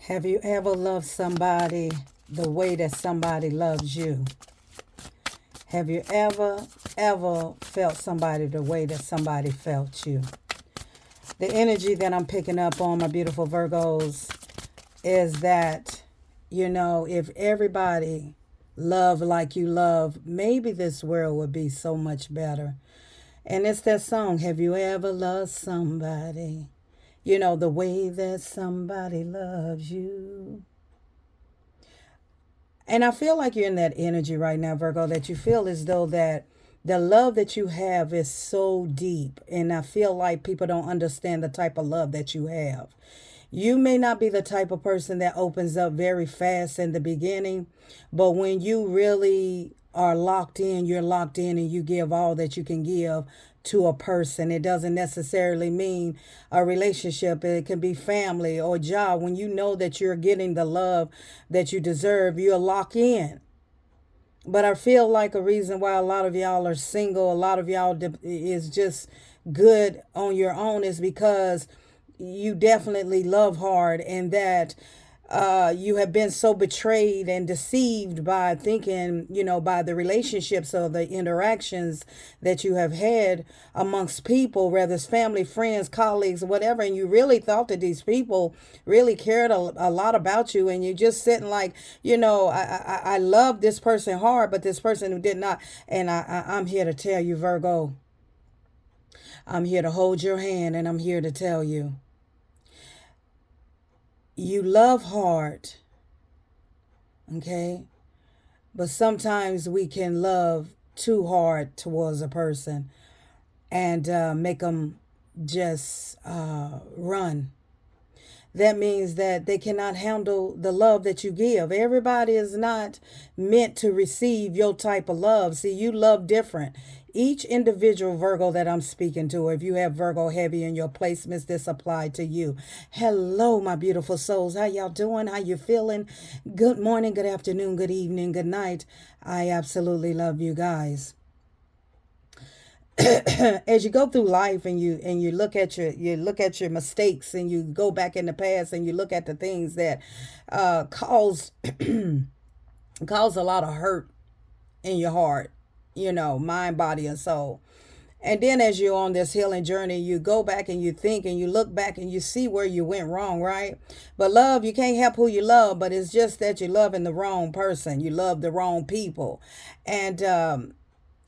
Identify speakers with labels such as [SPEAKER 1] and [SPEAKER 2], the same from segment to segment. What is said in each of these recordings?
[SPEAKER 1] Have you ever loved somebody the way that somebody loves you? Have you ever felt somebody the way that somebody felt you? The energy that I'm picking up on, my beautiful Virgos, is that, if everybody loved like you love, maybe this world would be so much better. And it's that song, Have You Ever Loved Somebody? The way that somebody loves you. And I feel like you're in that energy right now, Virgo, that you feel as though that the love that you have is so deep. And I feel like people don't understand the type of love that you have. You may not be the type of person that opens up very fast in the beginning, but when you really are locked in, you're locked in and you give all that you can give to a person. It doesn't necessarily mean a relationship. It can be family or job. When you know that you're getting the love that you deserve, you'll lock in. But I feel like a reason why a lot of y'all are single, a lot of y'all is just good on your own is because you definitely love hard, and that you have been so betrayed and deceived by thinking, by the relationships or the interactions that you have had amongst people, whether it's family, friends, colleagues, whatever. And you really thought that these people really cared a lot about you. And you're just sitting like, I love this person hard, but this person who did not. And I'm here to tell you, Virgo, I'm here to hold your hand, and I'm here to tell you, you love hard, okay? But sometimes we can love too hard towards a person and make them just run. That means that they cannot handle the love that you give. Everybody is not meant to receive your type of love. See, you love different. Each individual Virgo that I'm speaking to, if you have Virgo heavy in your placements, this apply to you. Hello, my beautiful souls. How y'all doing? How you feeling? Good morning, good afternoon, good evening, good night. I absolutely love you guys. As you go through life and you look at your mistakes, and you go back in the past and you look at the things that cause cause a lot of hurt in your heart, mind, body, and soul. And then as you're on this healing journey, you go back and you think and you look back and you see where you went wrong, right? But love, you can't help who you love, but it's just that you're loving the wrong person. You love the wrong people. And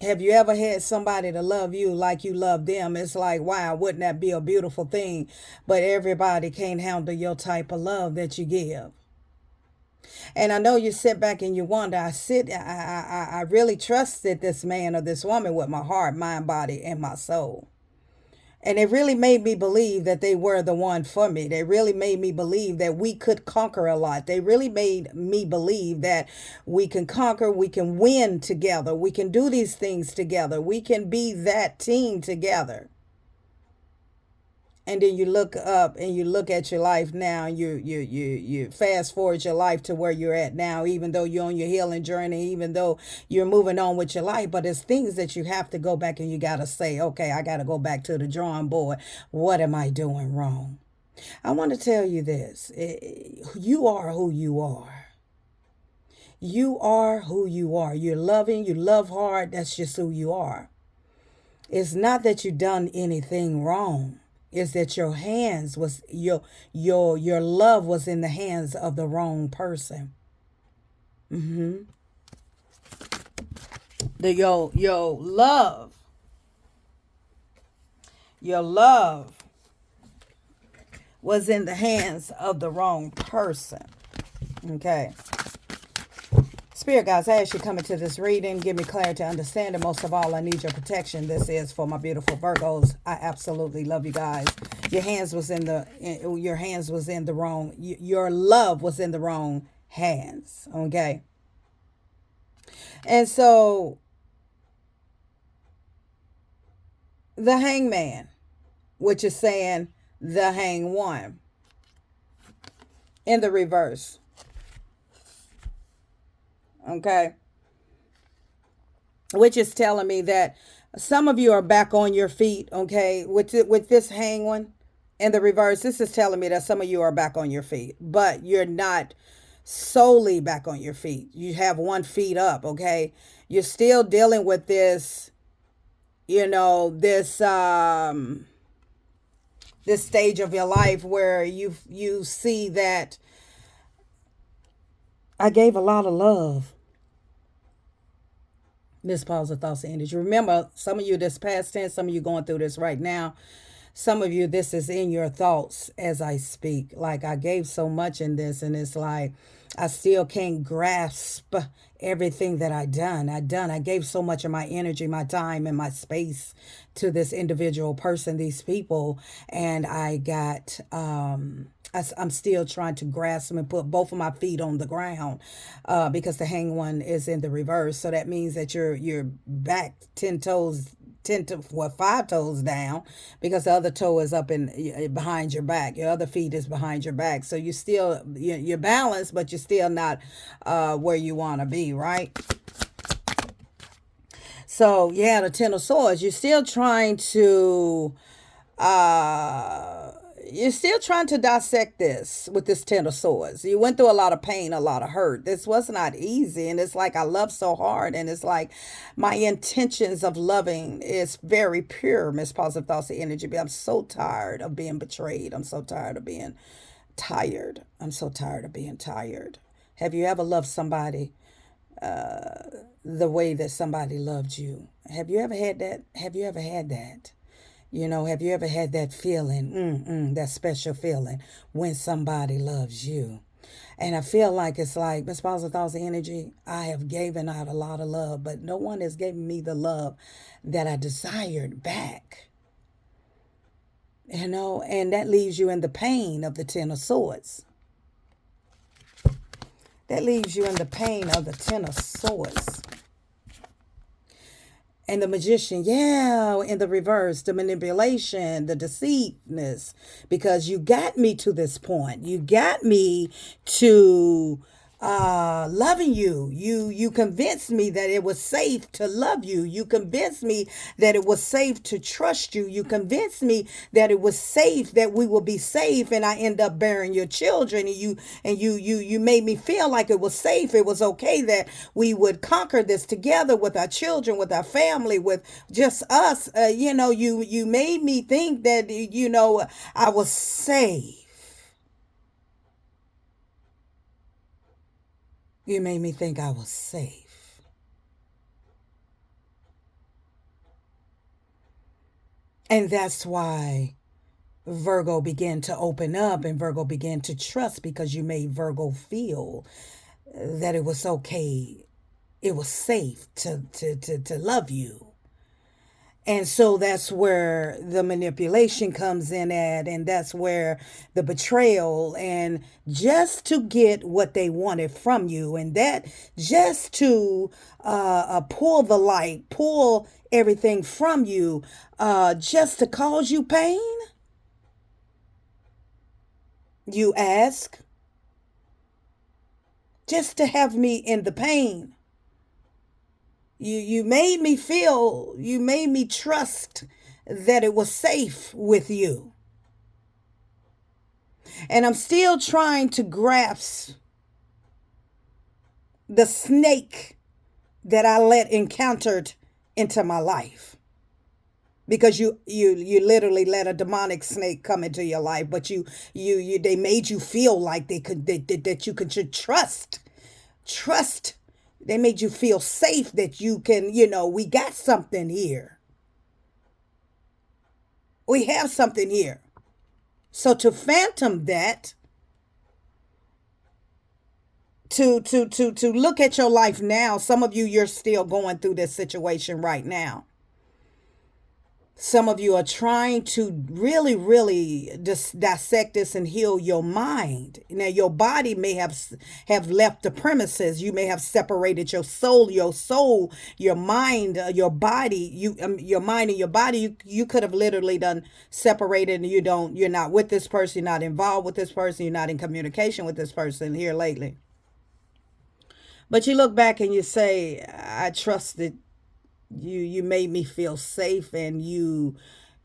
[SPEAKER 1] have you ever had somebody to love you like you love them? It's like, wow, wouldn't that be a beautiful thing? But everybody can't handle your type of love that you give. And I know you sit back and you wonder, I really trusted this man or this woman with my heart, mind, body, and my soul. And it really made me believe that they were the one for me. They really made me believe that we could conquer a lot. They really made me believe that we can conquer, we can win together, we can do these things together, we can be that team together. And then you look up and you look at your life now, and you fast forward your life to where you're at now, even though you're on your healing journey, even though you're moving on with your life. But it's things that you have to go back and you got to say, okay, I got to go back to the drawing board. What am I doing wrong? I want to tell you this. You are who you are. You are who you are. You're loving, you love hard. That's just who you are. It's not that you've done anything wrong. Is that your hands was your love was in the hands of the wrong person. The your love was in the hands of the wrong person. Okay. Spirit guys, I ask you come into this reading, give me clarity, understanding. Most of all, I need your protection. This is for my beautiful Virgos. I absolutely love you guys. Your hands was in the wrong. Your love was in the wrong hands. Okay. And so the hangman, which is saying the hang one in the reverse. Okay. Which is telling me that some of you are back on your feet, okay, with this hang one In the reverse, this is telling me that some of you are back on your feet, but you're not solely back on your feet. You have one feet up, okay? You're still dealing with this, this stage of your life where you see that I gave a lot of love. Miss Paul's a thoughts and energy. Remember, some of you this past tense, some of you going through this right now. Some of you, this is in your thoughts as I speak. Like I gave so much in this, and it's like I still can't grasp everything that I gave so much of my energy, my time, and my space to this individual person, these people, and I got I'm still trying to grasp them and put both of my feet on the ground, because the hang one is in the reverse. So that means that you're back 10 toes, 5 toes down, because the other toe is up in behind your back. Your other feet is behind your back. So you're balanced, but you're still not where you want to be, right? So yeah, the Ten of Swords. You're still trying to dissect this with this Ten of Swords. You went through a lot of pain, a lot of hurt. This was not easy. And it's like I love so hard. And it's like my intentions of loving is very pure, Miss Positive Thoughts of Energy. But I'm so tired of being betrayed. I'm so tired of being tired. I'm so tired of being tired. Have you ever loved somebody the way that somebody loved you? Have you ever had that? Have you ever had that? Have you ever had that feeling, that special feeling when somebody loves you? And I feel like it's like, Miss Positive Thoughts of Energy, I have given out a lot of love, but no one has given me the love that I desired back. And that leaves you in the pain of the Ten of Swords. That leaves you in the pain of the Ten of Swords. And the Magician, yeah, in the reverse, the manipulation, the deceitness, because you got me to this point. You got me to loving you. You convinced me that it was safe to love you. You convinced me that it was safe to trust you. You convinced me that it was safe, that we will be safe, and I end up bearing your children. And you made me feel like it was safe. It was okay that we would conquer this together with our children, with our family, with just us. You made me think that I was safe. You made me think I was safe. And that's why Virgo began to open up and Virgo began to trust, because you made Virgo feel that it was okay. It was safe to love you. And so that's where the manipulation comes in at, and that's where the betrayal, and just to get what they wanted from you, and that just to pull the light, pull everything from you, just to cause you pain. You ask, just to have me in the pain. You made me feel, you made me trust that it was safe with you. And I'm still trying to grasp the snake that I let encountered into my life. Because you literally let a demonic snake come into your life, but they made you feel like that you could trust. They made you feel safe, that you can, we got something here. We have something here. So to phantom that, to look at your life now, some of you, you're still going through this situation right now. Some of you are trying to really, really just dissect this and heal your mind. Now, your body may have left the premises. You may have separated your soul, your mind, your body. Your mind and your body. You could have literally done separated, and you're not with this person. You're not involved with this person. You're not in communication with this person here lately. But you look back and you say, I trusted you. You made me feel safe, and you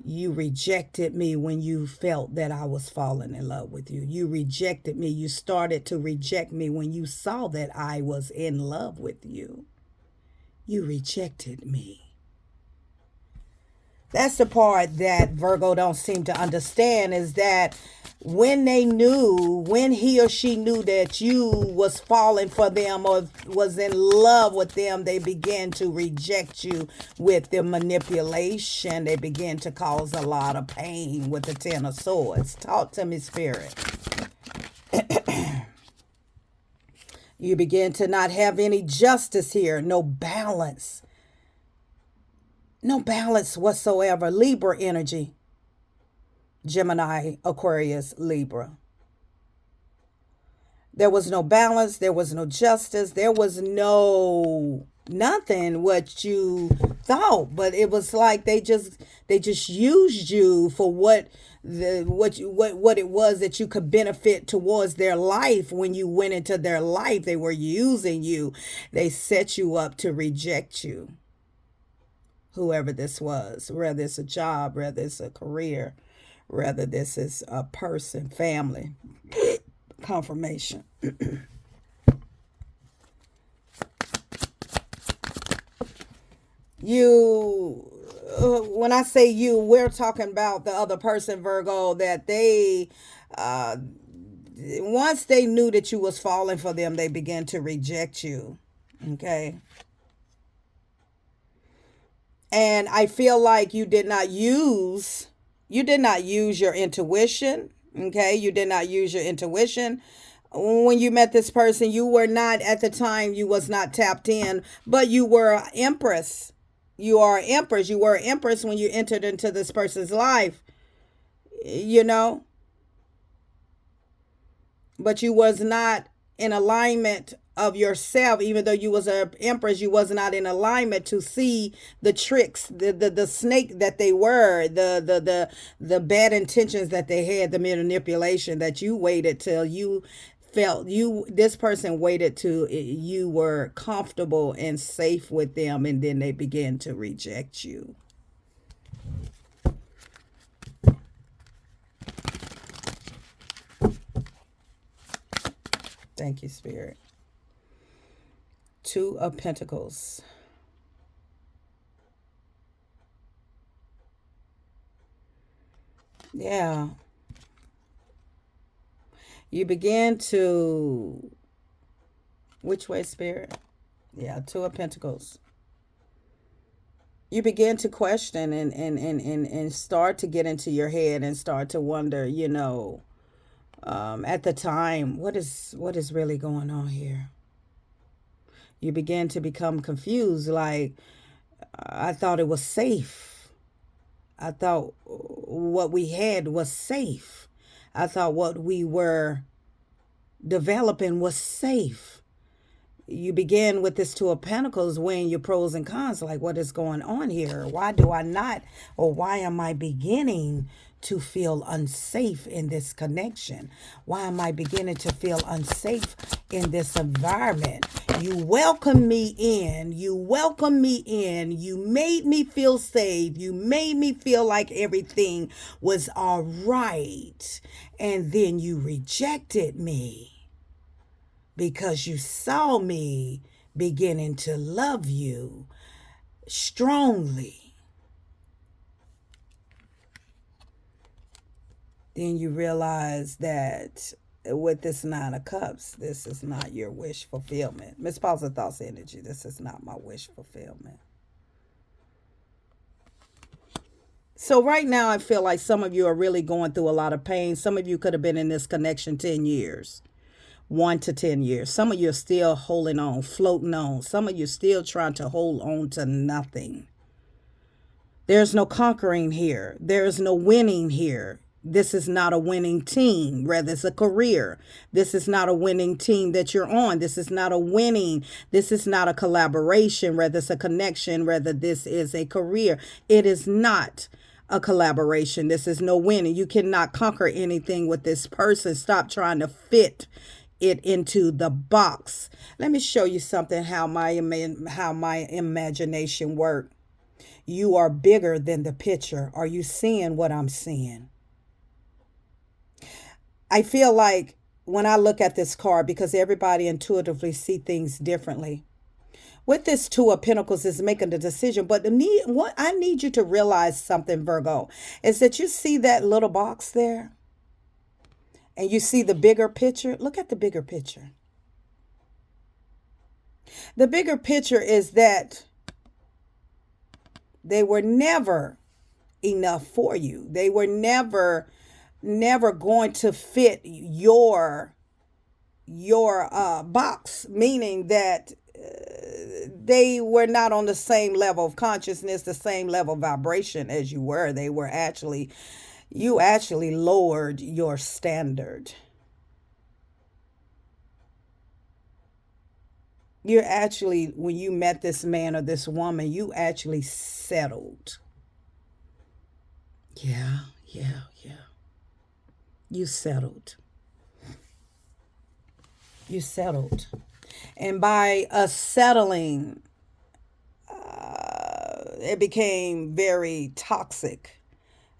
[SPEAKER 1] You rejected me when you felt that I was falling in love with you. You rejected me. You started to reject me when you saw that I was in love with you. You rejected me. That's the part that Virgo don't seem to understand, is that when when he or she knew that you was falling for them or was in love with them, they began to reject you with the manipulation. They began to cause a lot of pain with the Ten of Swords. Talk to me, Spirit. You begin to not have any justice here, no balance. No balance whatsoever. Libra energy. Gemini, Aquarius, Libra. There was no balance. There was no justice. There was no nothing what you thought. But it was like they just used you for what it was that you could benefit towards their life. When you went into their life, they were using you. They set you up to reject you. Whoever this was, whether it's a job, whether it's a career, whether this is a person, family, confirmation. You, when I say you, we're talking about the other person, Virgo, that they, once they knew that you was falling for them, they began to reject you. Okay. And I feel like you did not use your intuition. Okay. You did not use your intuition. When you met this person, you were not, at the time, you was not tapped in, but you were an empress. You are an empress. You were an empress when you entered into this person's life, you know, but you was not in alignment of yourself. Even though you was an empress, you was not in alignment to see the tricks, the snake that they were, the bad intentions that they had, the manipulation that you waited till you felt this person waited till you were comfortable and safe with them, and then they began to reject you. Thank you, Spirit. Two of Pentacles. Yeah. You begin to, which way, Spirit? Yeah, Two of Pentacles. You begin to question and start to get into your head and start to wonder, at the time, what is really going on here? You begin to become confused. Like, I thought it was safe. I thought what we had was safe. I thought what we were developing was safe. You begin with this Two of Pentacles, weighing your pros and cons, like, what is going on here? Why do I not, or why am I beginning to feel unsafe in this connection? Why am I beginning to feel unsafe in this environment? You welcome me in. You welcome me in. You made me feel safe. You made me feel like everything was all right. And then you rejected me because you saw me beginning to love you strongly. Then you realize that with this Nine of Cups, this is not your wish fulfillment. Miss Pausa Thoughts energy, this is not my wish fulfillment. So right now, I feel like some of you are really going through a lot of pain. Some of you could have been in this connection 10 years. 1 to 10 years. Some of you are still holding on, floating on. Some of you are still trying to hold on to nothing. There's no conquering here. There is no winning here. This is not a winning team. Rather, it's a career. This is not a winning team that you're on. This is not a winning. This is not a collaboration. Rather, it's a connection. Rather, this is a career. It is not a collaboration. This is no winning. You cannot conquer anything with this person. Stop trying to fit it into the box. Let me show you something, how my imagination works. You are bigger than the picture. Are you seeing what I'm seeing? I feel like when I look at this card, because everybody intuitively see things differently. With this Two of Pentacles is making the decision, but what I need you to realize something, Virgo, is that you see that little box there, and you see the bigger picture. Look at the bigger picture. The bigger picture is that they were never enough for you. They were never going to fit your box, meaning that they were not on the same level of consciousness, the same level of vibration as you were. They were actually, you actually lowered your standard. You're actually, when you met this man or this woman, you actually settled. Yeah, yeah, yeah. You settled. You settled. And by us settling, it became very toxic.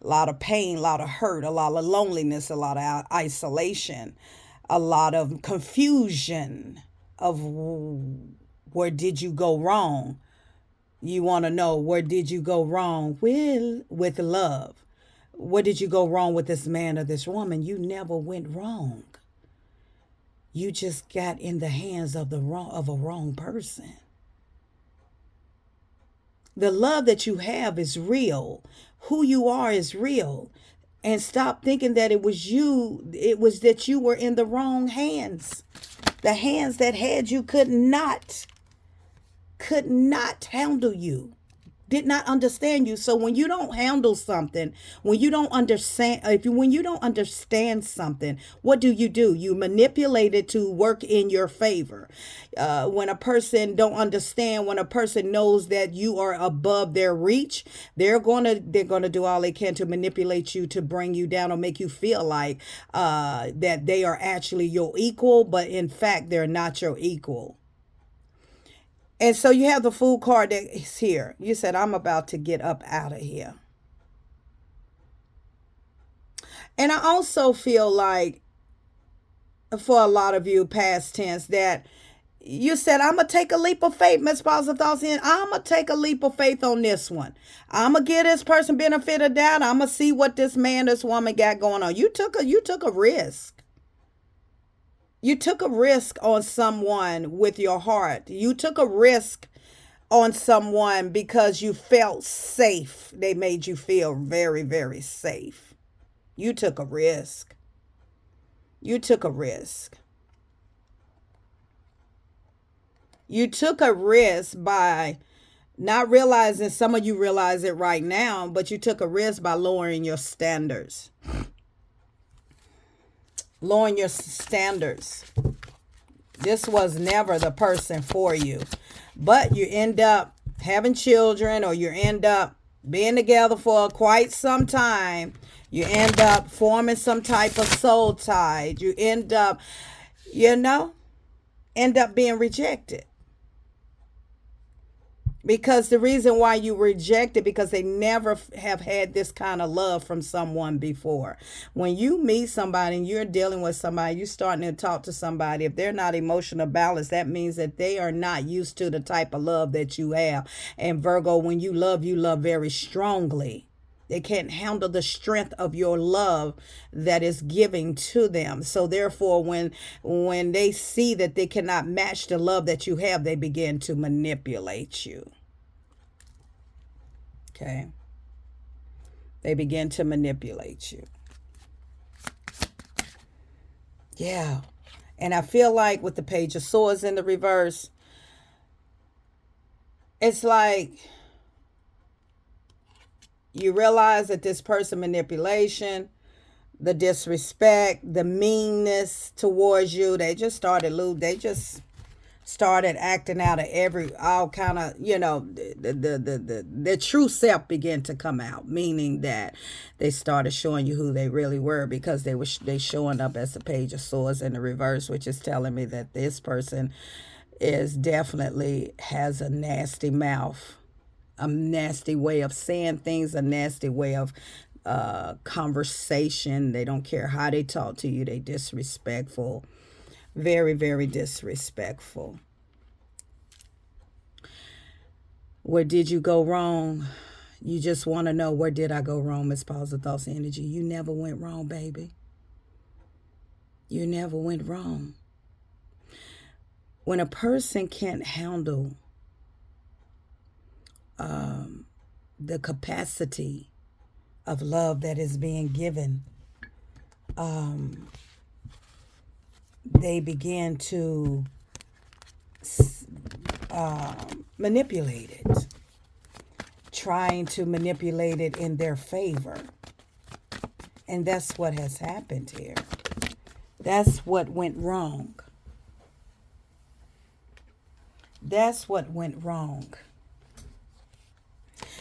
[SPEAKER 1] A lot of pain, a lot of hurt, a lot of loneliness, a lot of isolation, a lot of confusion of where did you go wrong. You want to know, where did you go wrong with love? Where did you go wrong with this man or this woman? You never went wrong. You just got in the hands of a wrong person. The love that you have is real. Who you are is real. And stop thinking that it was you. It was that you were in the wrong hands. The hands that had you could not handle you, did not understand you. So when you don't handle something, when you don't understand, when you don't understand something, what do? You manipulate it to work in your favor. When a person don't understand, when a person knows that you are above their reach, they're gonna do all they can to manipulate you, to bring you down, or make you feel like that they are actually your equal, but in fact they're not your equal. And so you have the Fool card that is here. You said, I'm about to get up out of here. And I also feel like, for a lot of you, past tense, that you said, I'm going to take a leap of faith, Miss Positive Thoughts. I'm going to take a leap of faith on this one. I'm going to give this person benefit of doubt. I'm going to see what this man, this woman got going on. You took a risk. You took a risk on someone with your heart. You took a risk on someone because you felt safe. They made you feel very, very safe. You took a risk. You took a risk. You took a risk by not realizing, some of you realize it right now, but you took a risk by lowering your standards. Lowering your standards. This was never the person for you. But you end up having children, or you end up being together for quite some time. You end up forming some type of soul tie. You end up, being rejected. Because the reason why you reject it, because they never have had this kind of love from someone before. When you meet somebody and you're dealing with somebody, you're starting to talk to somebody, if they're not emotional balanced, that means that they are not used to the type of love that you have. And Virgo, when you love very strongly. They can't handle the strength of your love that is giving to them. So therefore, when they see that they cannot match the love that you have, they begin to manipulate you. Okay? They begin to manipulate you. Yeah. And I feel like with the Page of Swords in the reverse, it's like you realize that this person manipulation, the disrespect, the meanness towards you, they just started acting out of all kind of, the true self began to come out, meaning that they started showing you who they really were, because they showing up as the Page of Swords in the reverse, which is telling me that this person is definitely has a nasty mouth. a nasty way of saying things, a nasty way of conversation. They don't care how they talk to you. They disrespectful. Very, very disrespectful. Where did you go wrong? You just want to know, where did I go wrong, Miss Positive Thoughts and Energy? You never went wrong, baby. You never went wrong. When a person can't handle the capacity of love that is being given, they begin to manipulate it, trying to manipulate it in their favor. And that's what has happened here. That's what went wrong. That's what went wrong.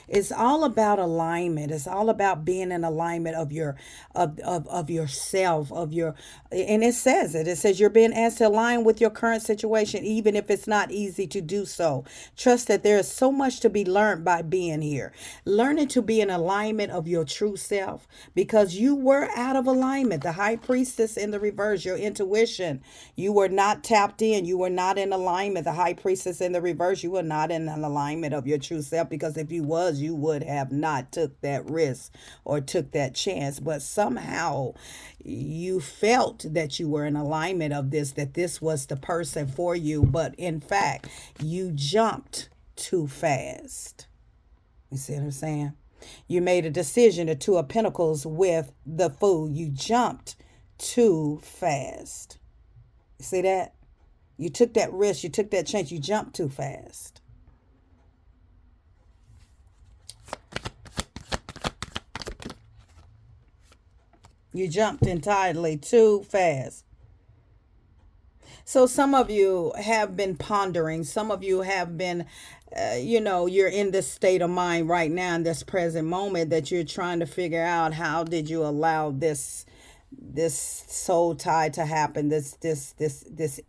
[SPEAKER 1] It's all about alignment. It's all about being in alignment of your of yourself, of your, and it says it. It says you're being asked to align with your current situation, even if it's not easy to do so. Trust that there is so much to be learned by being here. Learning to be in alignment of your true self, because you were out of alignment. The high priestess in the reverse, your intuition, you were not tapped in. You were not in alignment. The high priestess in the reverse, you were not in an alignment of your true self, because if you was, you would have not took that risk or took that chance. But somehow you felt that you were in alignment of this, that this was the person for you. But in fact, you jumped too fast. You see what I'm saying? You made a decision, the Two of Pentacles with the Fool. You jumped too fast. You see that? You took that risk. You took that chance. You jumped too fast. You jumped entirely too fast. So some of you have been pondering. Some of you have been, you're in this state of mind right now, in this present moment, that you're trying to figure out, how did you allow this soul tie to happen? This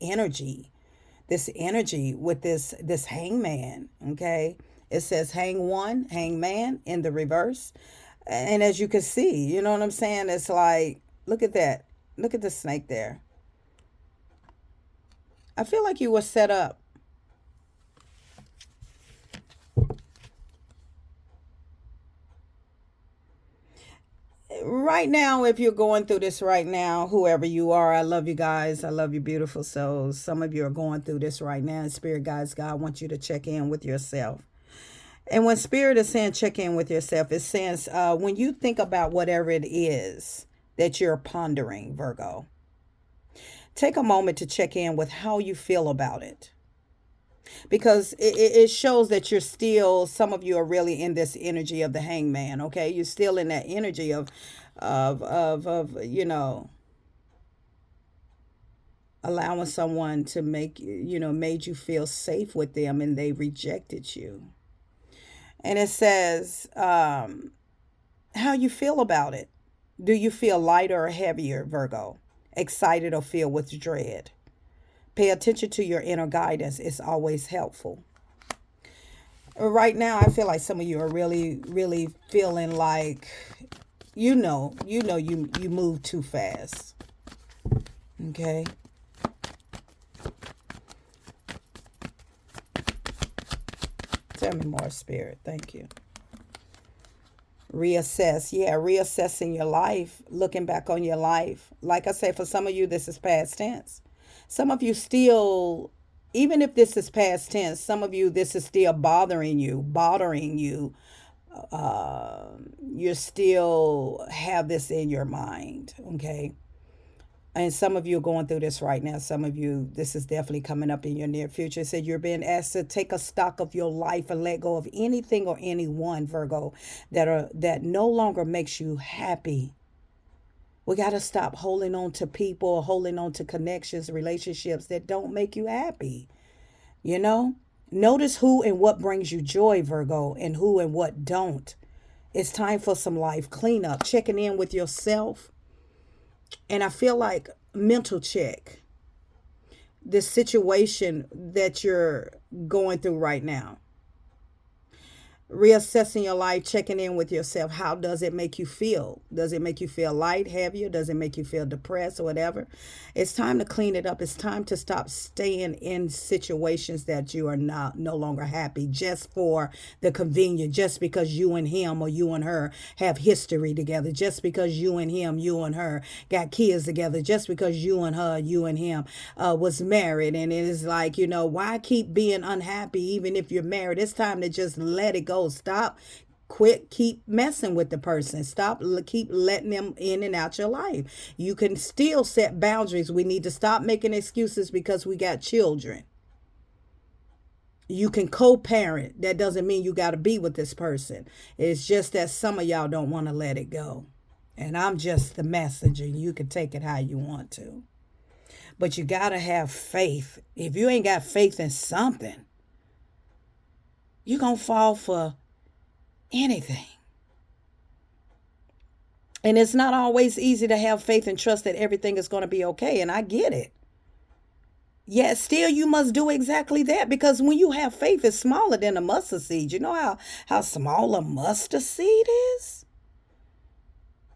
[SPEAKER 1] energy, with this hangman. Okay, it says hangman in the reverse. And as you can see, you know what I'm saying? It's like, look at that. Look at the snake there. I feel like you were set up. Right now, if you're going through this right now, whoever you are, I love you guys. I love you, beautiful souls. Some of you are going through this right now. And Spirit guides, God wants you to check in with yourself. And when Spirit is saying check in with yourself, it says when you think about whatever it is that you're pondering, Virgo, take a moment to check in with how you feel about it. Because it shows that you're still, some of you are really in this energy of the hangman, okay? You're still in that energy of allowing someone to made you feel safe with them, and they rejected you. And it says, how you feel about it. Do you feel lighter or heavier, Virgo? Excited or filled with dread? Pay attention to your inner guidance. It's always helpful. Right now, I feel like some of you are really, really feeling like, you move too fast. Okay. Tell me more, Spirit. Thank you. Reassess. Yeah, reassessing your life, looking back on your life. Like I said, for some of you, this is past tense. Some of you still, even if this is past tense, some of you, this is still bothering you. You still have this in your mind, okay? And some of you are going through this right now. Some of you, this is definitely coming up in your near future. It said you're being asked to take a stock of your life and let go of anything or anyone, Virgo, that no longer makes you happy. We got to stop holding on to people, holding on to connections, relationships that don't make you happy. Notice who and what brings you joy, Virgo, and who and what don't. It's time for some life cleanup, checking in with yourself. And I feel like mental check. This situation that you're going through right now. Reassessing your life, checking in with yourself. How does it make you feel? Does it make you feel light, heavier? Does it make you feel depressed or whatever? It's time to clean it up. It's time to stop staying in situations that you are not no longer happy just for the convenience, just because you and him or you and her have history together, just because you and him, you and her got kids together, just because you and her, you and him was married. And it is like, why keep being unhappy even if you're married? It's time to just let it go. Stop. Quit. Keep messing with the person. Stop. Keep letting them in and out your life. You can still set boundaries. We need to stop making excuses because we got children. You can co-parent. That doesn't mean you got to be with this person. It's just that some of y'all don't want to let it go. And I'm just the messenger. You can take it how you want to. But you got to have faith. If you ain't got faith in something, you're going to fall for anything. And it's not always easy to have faith and trust that everything is going to be okay. And I get it. Yet still you must do exactly that, because when you have faith, it's smaller than a mustard seed. You know how small a mustard seed is?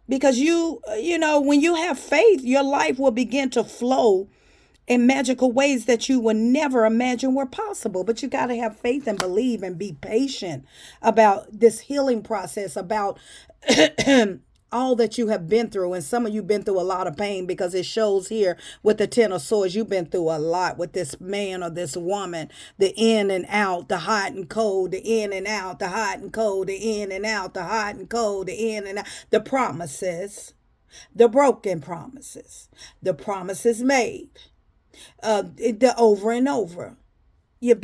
[SPEAKER 1] Because when you have faith, your life will begin to flow in magical ways that you would never imagine were possible. But you got to have faith and believe and be patient about this healing process, about all that you have been through. And some of you been through a lot of pain, because it shows here with the Ten of Swords. You've been through a lot with this man or this woman, the in and out, the hot and cold, the in and out, the hot and cold, the in and out, the hot and cold, the in and out, the promises, the broken promises, the promises made, the over and over. You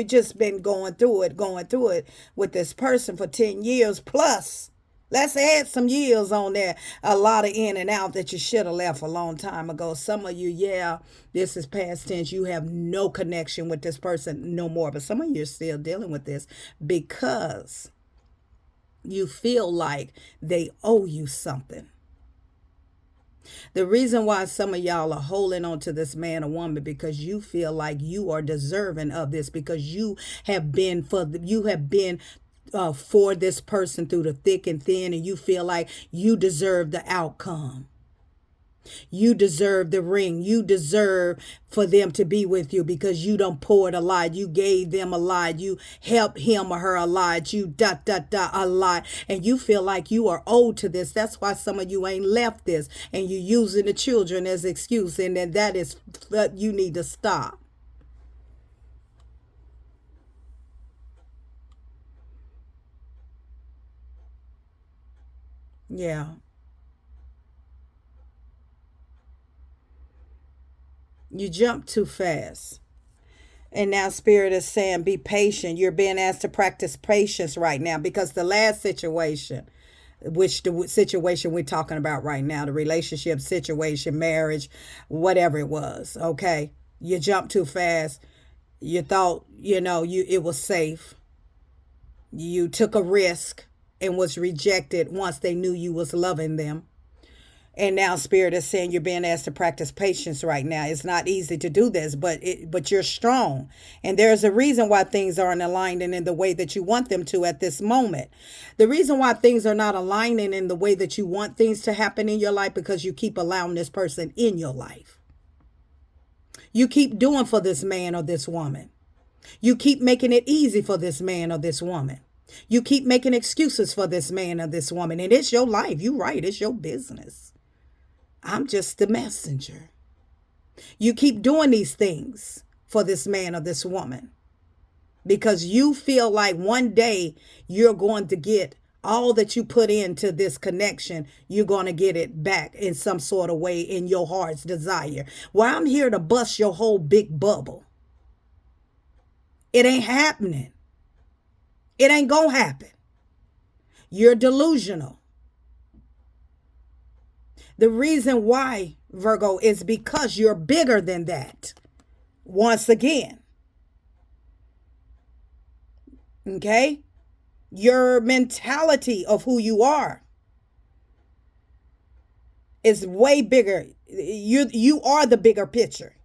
[SPEAKER 1] just been going through it with this person for 10 years plus. Let's add some years on there. A lot of in and out that you should have left a long time ago. Some of you, this is past tense. You have no connection with this person no more. But some of you are still dealing with this because you feel like they owe you something. The reason why some of y'all are holding on to this man or woman, because you feel like you are deserving of this, because you have been for this person through the thick and thin, and you feel like you deserve the outcome. You deserve the ring. You deserve for them to be with you because you done poured a lot. You gave them a lot. You helped him or her a lot. You a lot. And you feel like you are owed to this. That's why some of you ain't left this. And you're using the children as excuse. And then that is, you need to stop. Yeah. You jump too fast. And now Spirit is saying, be patient. You're being asked to practice patience right now, because the last situation, which the situation we're talking about right now, the relationship situation, marriage, whatever it was, okay? You jumped too fast. You thought, it was safe. You took a risk and was rejected once they knew you was loving them. And now Spirit is saying you're being asked to practice patience right now. It's not easy to do this, but you're strong. And there's a reason why things aren't aligning in the way that you want them to at this moment. The reason why things are not aligning in the way that you want things to happen in your life, because you keep allowing this person in your life. You keep doing for this man or this woman. You keep making it easy for this man or this woman. You keep making excuses for this man or this woman. And it's your life. You're right. It's your business. I'm just the messenger. You keep doing these things for this man or this woman because you feel like one day you're going to get all that you put into this connection. You're going to get it back in some sort of way in your heart's desire. Well, I'm here to bust your whole big bubble. It ain't happening. It ain't going to happen. You're delusional. The reason why, Virgo, is because you're bigger than that. Once again. Okay? Your mentality of who you are is way bigger. You are the bigger picture.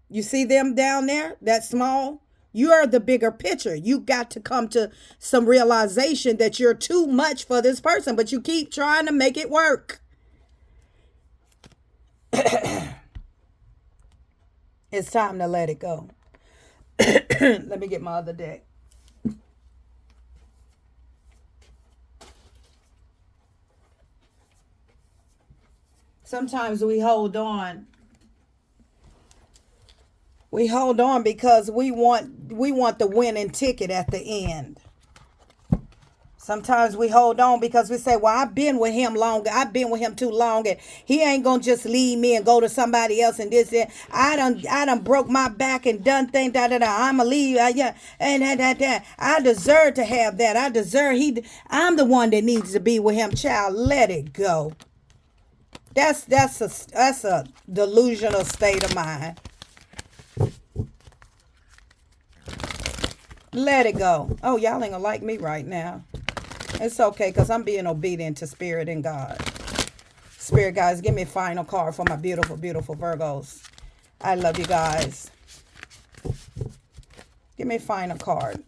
[SPEAKER 1] You see them down there, that small? You are the bigger picture. You got to come to some realization that you're too much for this person, but you keep trying to make it work. It's time to let it go. Let me get my other deck. Sometimes we hold on. We hold on because we want the winning ticket at the end. Sometimes we hold on because we say, well, I've been with him longer. I've been with him too long, and he ain't gonna just leave me and go to somebody else and this and I done broke my back and done things I'ma leave. Yeah, and that. I deserve to have that. I'm the one that needs to be with him. Child, let it go. That's a delusional state of mind. Let it go. Oh, y'all ain't gonna like me right now. It's okay, because I'm being obedient to Spirit and God. Spirit guys, give me a final card for my beautiful, beautiful Virgos. I love you guys. Give me a final card.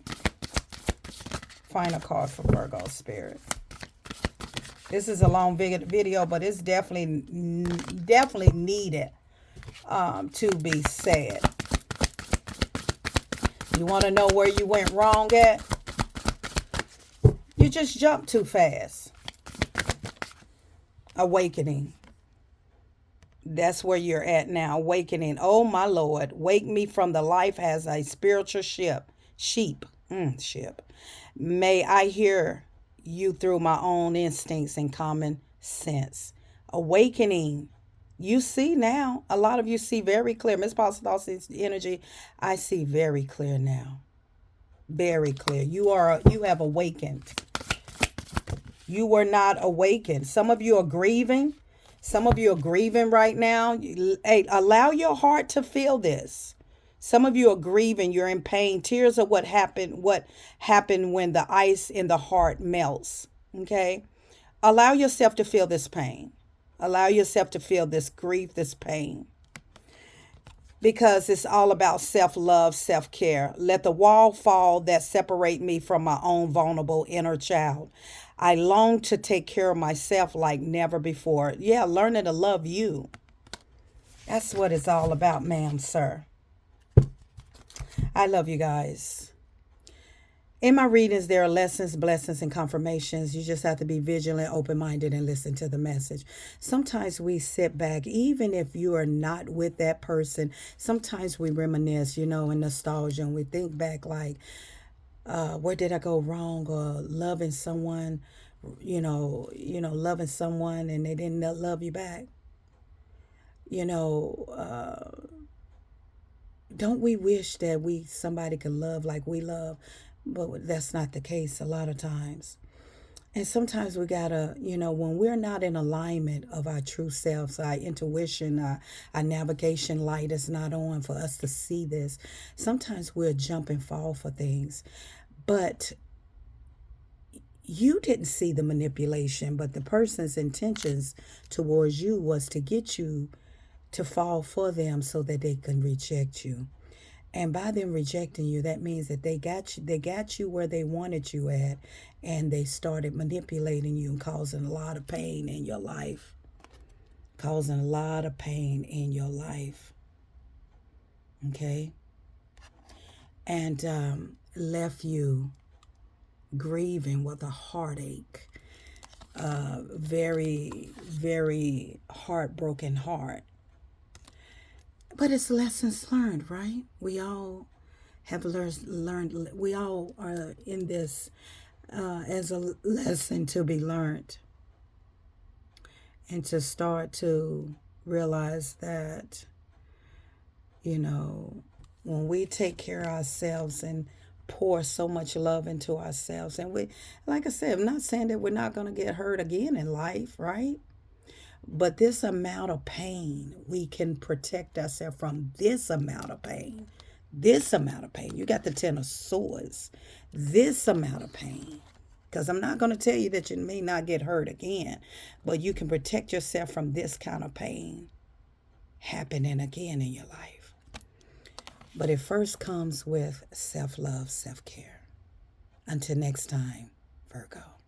[SPEAKER 1] Final card for Virgo Spirit. This is a long video, but it's definitely needed to be said. You want to know where you went wrong at? You just jumped too fast. Awakening. That's where you're at now. Awakening. Oh, my Lord. Wake me from the life as a spiritual sheep. May I hear you through my own instincts and common sense. Awakening. You see now. A lot of you see very clear. Miss Dawson's energy, I see very clear now. Very clear. You have awakened. You were not awakened. Some of you are grieving. Some of you are grieving right now. Hey, allow your heart to feel this. Some of you are grieving. You're in pain. Tears are what happened when the ice in the heart melts. Okay? Allow yourself to feel this pain. Allow yourself to feel this grief, this pain. Because it's all about self-love, self-care. Let the wall fall that separate me from my own vulnerable inner child. I long to take care of myself like never before. Yeah, learning to love you. That's what it's all about, ma'am, sir. I love you guys. In my readings, there are lessons, blessings, and confirmations. You just have to be vigilant, open-minded, and listen to the message. Sometimes we sit back, even if you are not with that person. Sometimes we reminisce, in nostalgia, and we think back like, where did I go wrong? Or loving someone, loving someone and they didn't love you back. Don't we wish that somebody could love like we love? But that's not the case a lot of times. And sometimes we gotta, when we're not in alignment of our true selves, our intuition, our navigation light is not on for us to see this. Sometimes we'll jump and fall for things. But you didn't see the manipulation, but the person's intentions towards you was to get you to fall for them so that they can reject you. And by them rejecting you, that means that they got you where they wanted you at, and they started manipulating you and causing a lot of pain in your life. Okay? And left you grieving with a heartache. Very, very heartbroken heart. But it's lessons learned, right? We all have learned. We all are in this as a lesson to be learned. And to start to realize that, when we take care of ourselves and pour so much love into ourselves, and we, like I said, I'm not saying that we're not going to get hurt again in life, right? But this amount of pain, we can protect ourselves from this amount of pain. This amount of pain. You got the 10 of swords. This amount of pain. Because I'm not going to tell you that you may not get hurt again, but you can protect yourself from this kind of pain happening again in your life. But it first comes with self-love, self-care. Until next time, Virgo.